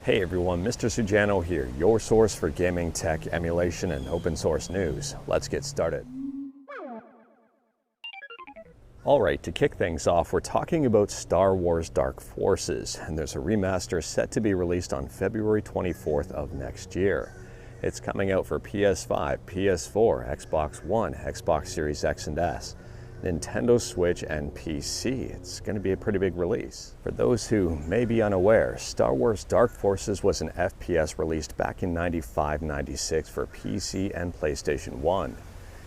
Hey everyone, Mr. Sujano here, your source for gaming, tech, emulation, and open source news. Let's get started. Alright, to kick things off, we're talking about Star Wars Dark Forces, and there's a remaster set to be released on February 24th of next year. It's coming out for PS5, PS4, Xbox One, Xbox Series X and S, Nintendo Switch, and PC. It's going to be a pretty big release. For those who may be unaware, Star Wars Dark Forces was an FPS released back in 95-96 for PC and PlayStation 1.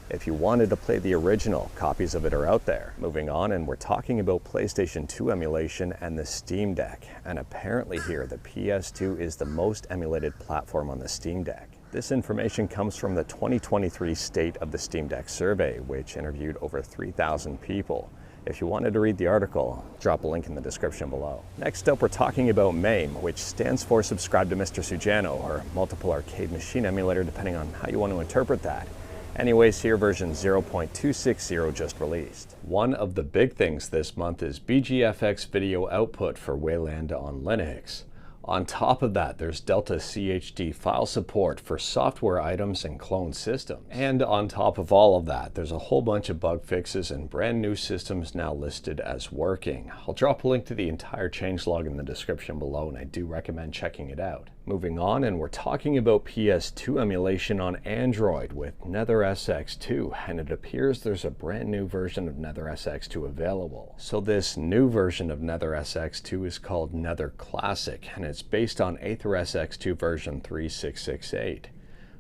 If you wanted to play the original, copies of it are out there. Moving on, and we're talking about PlayStation 2 emulation and the Steam Deck. And apparently here, the PS2 is the most emulated platform on the Steam Deck. This information comes from the 2023 State of the Steam Deck survey, which interviewed over 3,000 people. If you wanted to read the article, drop a link in the description below. Next up, we're talking about MAME, which stands for Subscribe to Mr. Sujano, or Multiple Arcade Machine Emulator, depending on how you want to interpret that. Anyways, here version 0.260 just released. One of the big things this month is BGFX video output for Wayland on Linux. On top of that, there's Delta CHD file support for software items and cloned systems. And on top of all of that, there's a whole bunch of bug fixes and brand new systems now listed as working. I'll drop a link to the entire changelog in the description below, and I do recommend checking it out. Moving on, and we're talking about PS2 emulation on Android with NetherSX2, and it appears there's a brand new version of NetherSX2 available. So this new version of NetherSX2 is called Nether Classic, and it's based on AetherSX2 version 3668.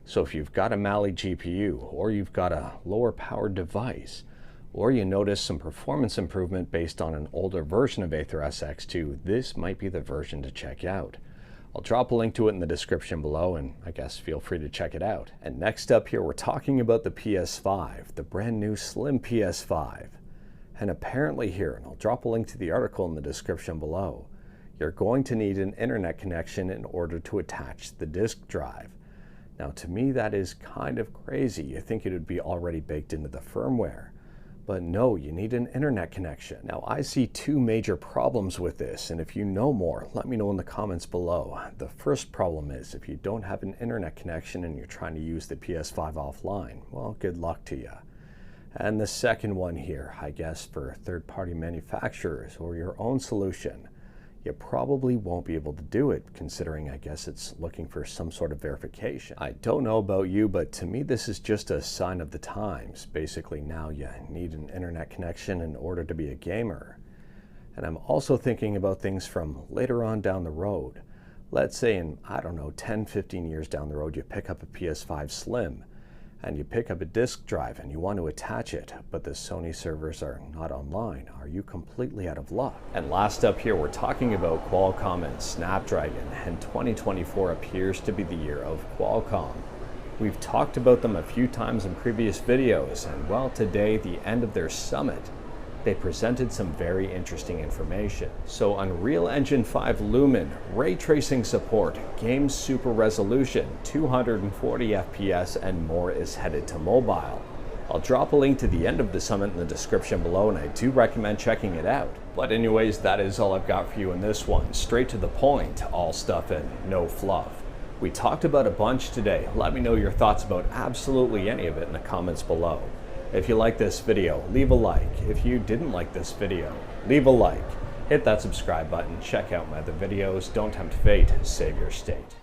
So if you've got a Mali GPU, or you've got a lower powered device, or you notice some performance improvement based on an older version of AetherSX2, this might be the version to check out. I'll drop a link to it in the description below, and I guess feel free to check it out. And next up here, we're talking about the PS5, the brand new slim PS5. And apparently here, and I'll drop a link to the article in the description below, you're going to need an internet connection in order to attach the disk drive. Now to me that is kind of crazy. You think it would be already baked into the firmware. But no, you need an internet connection. Now I see two major problems with this, and if you know more, let me know in the comments below. The first problem is if you don't have an internet connection and you're trying to use the PS5 offline, well, good luck to you. And the second one here, I guess for third-party manufacturers or your own solution, you probably won't be able to do it, considering I guess it's looking for some sort of verification. I don't know about you, but to me this is just a sign of the times. Basically now you need an internet connection in order to be a gamer. And I'm also thinking about things from later on down the road. Let's say in, I don't know, 10-15 years down the road you pick up a PS5 Slim, and you pick up a disk drive and you want to attach it, but the Sony servers are not online. Are you completely out of luck? And last up here, we're talking about Qualcomm and Snapdragon, and 2024 appears to be the year of Qualcomm. We've talked about them a few times in previous videos, and well, today, the end of their summit, they presented some very interesting information. So Unreal Engine 5 Lumen, ray tracing support, game super resolution, 240 FPS, and more is headed to mobile. I'll drop a link to the end of the summit in the description below, and I do recommend checking it out. But anyways, that is all I've got for you in this one. Straight to the point, all stuff and no fluff. We talked about a bunch today. Let me know your thoughts about absolutely any of it in the comments below. If you like this video, leave a like. If you didn't like this video, leave a like. Hit that subscribe button, check out my other videos. Don't tempt fate, save your state.